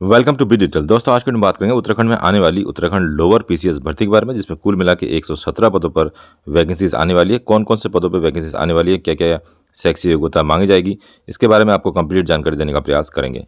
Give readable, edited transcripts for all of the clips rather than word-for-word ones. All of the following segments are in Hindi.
Welcome to be detail. दोस्तों, आज की बात करेंगे उत्तराखंड में आने वाली उत्तराखंड लोअर पीसीएस भर्ती के बारे में, जिसमें कुल मिला के 117 पदों पर वैकेंसीज आने वाली है। कौन कौन से पदों पर वैकेंसीज आने वाली है, क्या क्या शैक्षिक योग्यता मांगी जाएगी, इसके बारे में आपको कंप्लीट जानकारी देने का प्रयास करेंगे।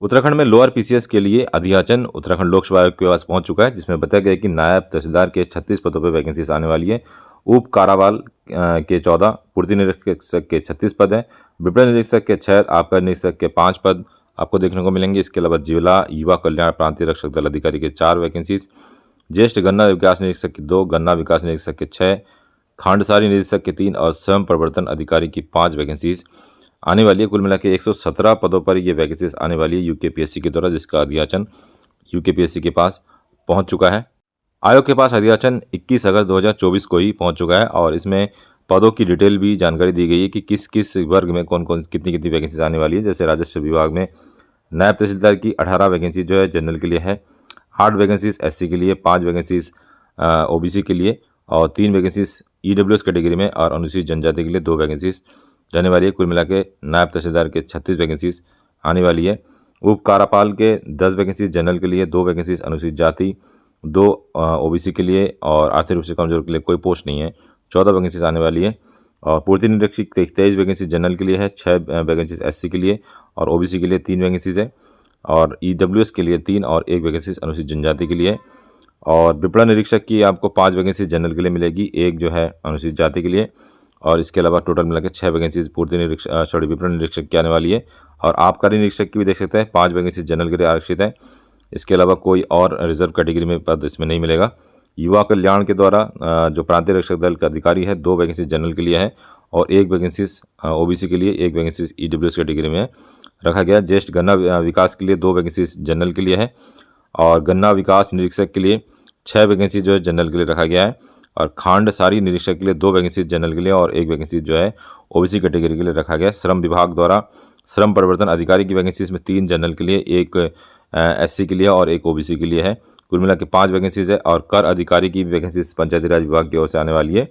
उत्तराखंड में लोअर पीसीएस के लिए अधियाचन उत्तराखंड लोक सेवा आयोग के पास पहुंच चुका है, जिसमें बताया गया कि नायब तहसीलदार के 36 पदों पर वैकेंसीज आने वाली है। उप कारावाल के 14, पूर्ति निरीक्षक के 36 पद हैं, विपणन निरीक्षक के 6, आबकारी निरीक्षक के 5 पद आपको देखने को मिलेंगे। इसके अलावा जिला युवा कल्याण प्रांतीय रक्षक दल अधिकारी के 4 वैकेंसीज, ज्येष्ठ गन्ना विकास निरीक्षक के 2, गन्ना विकास निरीक्षक के 6, खांडसारी निरीक्षक के 3 और स्वयं प्रवर्तन अधिकारी की 5 वैकेंसीज आने वाली है। कुल मिला के 117 पदों पर ये वैकेंसीज आने वाली है यूकेपीएससी के द्वारा, जिसका अधियाचन यूकेपीएससी के पास पहुंच चुका है। आयोग के पास अधियाचन 21 अगस्त 2024 को ही पहुंच चुका है और इसमें पदों की डिटेल भी जानकारी दी गई है कि किस किस वर्ग में कौन कौन कितनी कितनी वैकेंसीज आने वाली है। जैसे राजस्व विभाग में नायब तहसीलदार की 18 वैकेंसी जो है जनरल के लिए है, 8 वैकेंसीज एससी के लिए, 5 वैकेंसीज ओबीसी के लिए और 3 वैकेंसीज ईडब्ल्यूएस कैटेगरी में और अनुसूचित जनजाति के लिए 2 वैकेंसीज रहने वाली है। कुल मिला के नायब तहसीलदार के 36 वैकेंसीज आने वाली है। उप कारापाल के 10 वैकेंसीज जनरल के लिए, 2 वैकेंसीज अनुसूचित जाति, 2 ओबीसी के लिए और आर्थिक रूप से कमजोर के लिए कोई पोस्ट नहीं है, 14 वैकेंसीज आने वाली है। और पूर्ति निरीक्षक 23 वैकेंसी जनरल के लिए है, 6 वैकेंसीज एससी के लिए और ओबीसी के लिए 3 वैकेंसीज है और ईडब्ल्यूएस के लिए 3 और 1 वैकेंसीज अनुसूचित जनजाति के लिए है। और विपणन निरीक्षक की आपको 5 वैकेंसीज जनरल के लिए मिलेगी, 1 जो है अनुसूचित जाति के लिए और इसके अलावा टोटल मिला के 6 वैकेंसीज पूर्ति निरीक्षक विपणन निरीक्षक की आने वाली है। और आबकारी निरीक्षक की भी देख सकते हैं, 5 वैकेंसीज जनरल के लिए आरक्षित है। इसके अलावा कोई और रिजर्व कैटेगरी में पद इसमें नहीं मिलेगा। युवा कल्याण के द्वारा जो प्रांतीय रक्षक दल का अधिकारी है, 2 वैकेंसी जनरल के लिए है और 1 वैकेंसीज ओबीसी के लिए, 1 वैकेंसीज ईडब्ल्यूएस कैटेगरी में रखा गया। ज्येष्ठ गन्ना विकास के लिए 2 वैकेंसीज जनरल के लिए है और गन्ना विकास निरीक्षक के लिए 6 वैकेंसी जो है जनरल के लिए रखा गया है और खांडसारी निरीक्षक के लिए 2 वैकेंसीज जनरल के लिए और 1 वैकेंसी जो है ओबीसी कैटेगरी के लिए रखा गया है। श्रम विभाग द्वारा श्रम परिवर्तन अधिकारी की वैकेंसी इसमें 3 जनरल के लिए, 1 एससी के लिए और 1 ओबीसी के लिए है। कुल मिला के 5 वैकेंसीज है। और कर अधिकारी की वैकेंसीज पंचायती राज विभाग की ओर से आने वाली है,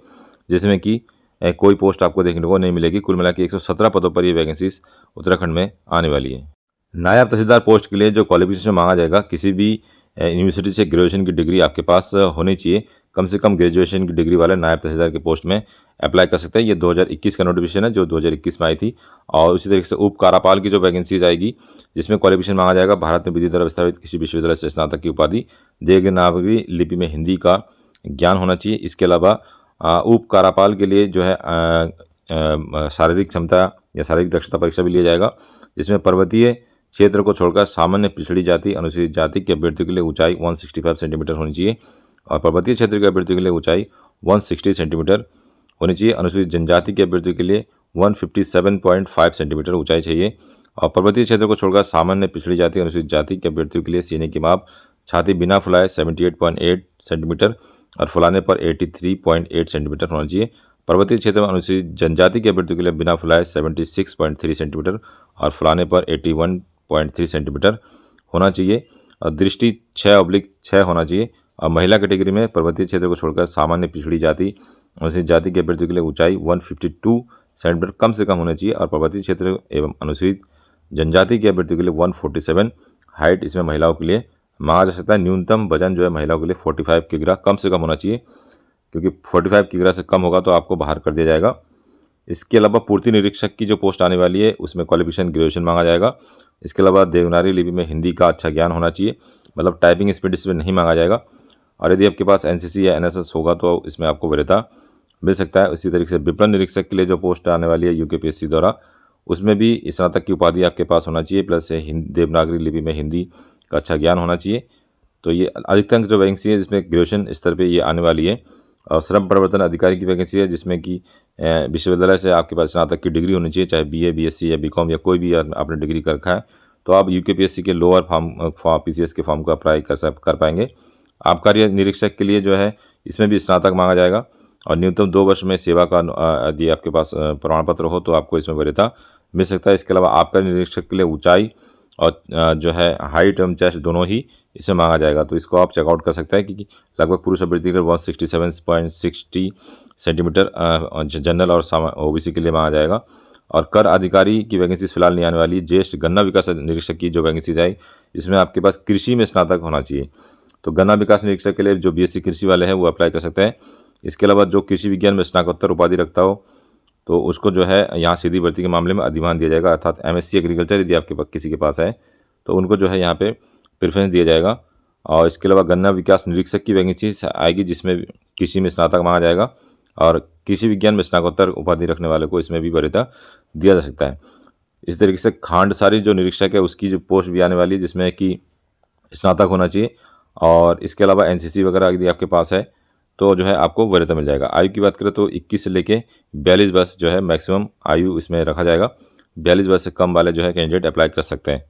जिसमें कि कोई पोस्ट आपको देखने को नहीं मिलेगी। कुल मिला के 117 पदों पर ये वैकेंसीज उत्तराखंड में आने वाली है। नायब तहसीलदार पोस्ट के लिए जो क्वालिफिकेशन मांगा जाएगा, किसी भी यूनिवर्सिटी से ग्रेजुएशन की डिग्री आपके पास होनी चाहिए। कम से कम ग्रेजुएशन की डिग्री वाले नायब तहसीलदार के पोस्ट में अप्लाई कर सकते हैं। ये 2021 का नोटिफिकेशन है जो 2021 में आई थी। और उसी तरीके से उप कारापाल की जो वैकेंसीज आएगी, जिसमें क्वालिफिकेशन मांगा जाएगा, भारत में विधि द्वारा स्थापित किसी विश्वविद्यालय से स्नातक की उपाधि, देवनागरी लिपि में हिंदी का ज्ञान होना चाहिए। इसके अलावा उप कारापाल के लिए जो है शारीरिक क्षमता या शारीरिक दक्षता परीक्षा भी लिया जाएगा, जिसमें पर्वतीय क्षेत्र को छोड़कर सामान्य पिछड़ी जाति अनुसूचित जाति के अभ्यर्थियों के लिए ऊंचाई 165 सेंटीमीटर होनी चाहिए और पर्वतीय क्षेत्र के अभ्यर्थियों के लिए ऊंचाई 160 सेंटीमीटर होनी चाहिए। अनुसूचित जनजाति के अभ्यर्थियों के लिए 157.5 सेंटीमीटर ऊंचाई चाहिए और पर्वतीय क्षेत्र को छोड़कर सामान्य पिछड़ी जाति अनुसूचित जाति के अभ्यर्थियों के लिए सीने की माप छाती बिना फुलाए 78.8 सेंटीमीटर और फुलाने पर 83.8 सेंटीमीटर होना चाहिए। पर्वतीय क्षेत्र में अनुसूचित जनजाति के अभ्यर्थियों के लिए बिना फुलाए 76.3 सेंटीमीटर और फुलाने पर 81.3 सेंटीमीटर होना चाहिए और दृष्टि 6/6 होना चाहिए। और महिला कैटेगरी में पर्वतीय क्षेत्र को छोड़कर सामान्य पिछड़ी जाति अनुसूचित जाति के अभ्यर्थियों के लिए ऊंचाई 152 सेंटीमीटर कम से कम होना चाहिए और पर्वतीय क्षेत्र एवं अनुसूचित जनजाति के अभ्यर्थियों के लिए 147 हाइट इसमें महिलाओं के लिए मांगा जा सकता है। न्यूनतम वजन जो है महिलाओं के लिए 45 किग्रा कम से कम होना चाहिए, क्योंकि 45 किग्रा से कम होगा तो आपको बाहर कर दिया जाएगा। इसके अलावा पूर्ति निरीक्षक की जो पोस्ट आने वाली है, उसमें क्वालिफिकेशन ग्रेजुएशन मांगा जाएगा। इसके अलावा देवनागरी लिपि में हिंदी का अच्छा ज्ञान होना चाहिए, मतलब टाइपिंग स्पीड इसमें नहीं मांगा जाएगा। और यदि आपके पास एनसीसी या एनएसएस होगा तो इसमें आपको वरीयता मिल सकता है। इसी तरीके से विपणन निरीक्षक के लिए जो पोस्ट आने वाली है यूकेपीएससी द्वारा, उसमें भी स्नातक की उपाधि आपके पास होना चाहिए, प्लस देवनागरी लिपि में हिंदी का अच्छा ज्ञान होना चाहिए। तो ये अधिकतर जो वैकेंसी है जिसमें ग्रेजुएशन स्तर पे ये आने वाली है। और श्रम परिवर्तन अधिकारी की वैकेंसी है, जिसमें कि विश्वविद्यालय से आपके पास स्नातक की डिग्री होनी चाहिए, चाहे बीए, बीएससी या बीकॉम या कोई भी आपने डिग्री कर रखा है, तो आप यूकेपीएससी के लोअर फॉर्म पीसीएस के फॉर्म को अप्लाई कर पाएंगे। आबकारी निरीक्षक के लिए जो है इसमें भी स्नातक मांगा जाएगा और न्यूनतम 2 वर्ष में सेवा का यदि आपके पास प्रमाण पत्र हो तो आपको इसमें वरीयता मिल सकता है। इसके अलावा आबकारी निरीक्षक के लिए ऊंचाई और जो है हाइट एवं चेस्ट दोनों ही इसमें मांगा जाएगा, तो इसको आप चेकआउट कर सकते हैं कि लगभग पुरुष अभ्यर्थी के लिए 167.60 सेंटीमीटर जनरल और ओबीसी के लिए मांगा जाएगा। और कर अधिकारी की वैकेंसीज फिलहाल नहीं आने वाली। ज्येष्ठ गन्ना विकास निरीक्षक की जो वैकेंसीज आई, इसमें आपके पास कृषि में स्नातक होना चाहिए। तो गन्ना विकास निरीक्षक के लिए जो बीएससी कृषि वाले हैं वो अप्लाई कर सकते हैं। इसके अलावा जो कृषि विज्ञान में स्नातकोत्तर उपाधि रखता हो तो उसको जो है यहाँ सीधी भर्ती के मामले में अधिमान दिया जाएगा, अर्थात एमएससी एग्रीकल्चर यदि आपके पास किसी के पास है तो उनको जो है यहाँ पे प्रेफरेंस दिया जाएगा। और इसके अलावा गन्ना विकास निरीक्षक की वैकेंसी आएगी जिसमें कृषि में स्नातक मांगा जाएगा और कृषि विज्ञान में स्नातकोत्तर उपाधि रखने वाले को इसमें भी वरीयता दिया जा सकता है। इस तरीके से खांडसारी जो निरीक्षक है उसकी जो पोस्ट भी आने वाली है जिसमें कि स्नातक होना चाहिए। और इसके अलावा एनसीसी वगैरह यदि आपके पास है तो जो है आपको वरीयता मिल जाएगा। आयु की बात करें तो 21 से लेके 42 वर्ष जो है मैक्सिमम आयु इसमें रखा जाएगा। 42 वर्ष से कम वाले जो है कैंडिडेट अप्लाई कर सकते हैं।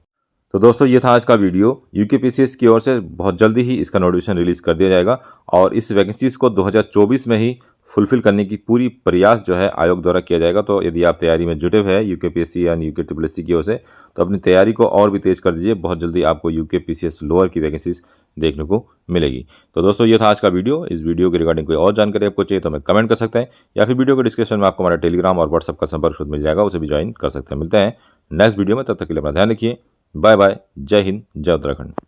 तो दोस्तों ये था आज का वीडियो। यूकेपीसीएस की ओर से बहुत जल्दी ही इसका नोटिफिकेशन रिलीज़ कर दिया जाएगा और इस वैकेंसीज को 2024 में ही फुलफिल करने की पूरी प्रयास जो है आयोग द्वारा किया जाएगा। तो यदि आप तैयारी में जुटे हुए हैं यूकेपीएससी या यूकेपीएससी की ओर से तो अपनी तैयारी को और भी तेज़ कर दीजिए। बहुत जल्दी आपको यूकेपीसीएस लोअर की वैकेंसीज देखने को मिलेगी। तो दोस्तों ये था आज का वीडियो। इस वीडियो के रिगार्डिंग कोई और जानकारी आपको चाहिए तो हमें कमेंट कर सकते हैं या फिर वीडियो के डिस्क्रिप्शन में आपको हमारा टेलीग्राम और व्हाट्सएप का संपर्क खुद मिल जाएगा, उसे भी ज्वाइन कर सकते हैं। मिलते हैं नेक्स्ट वीडियो में, तब तक के लिए अपना ध्यान रखिए। Bye bye. जय हिंद, जय उत्तराखंड।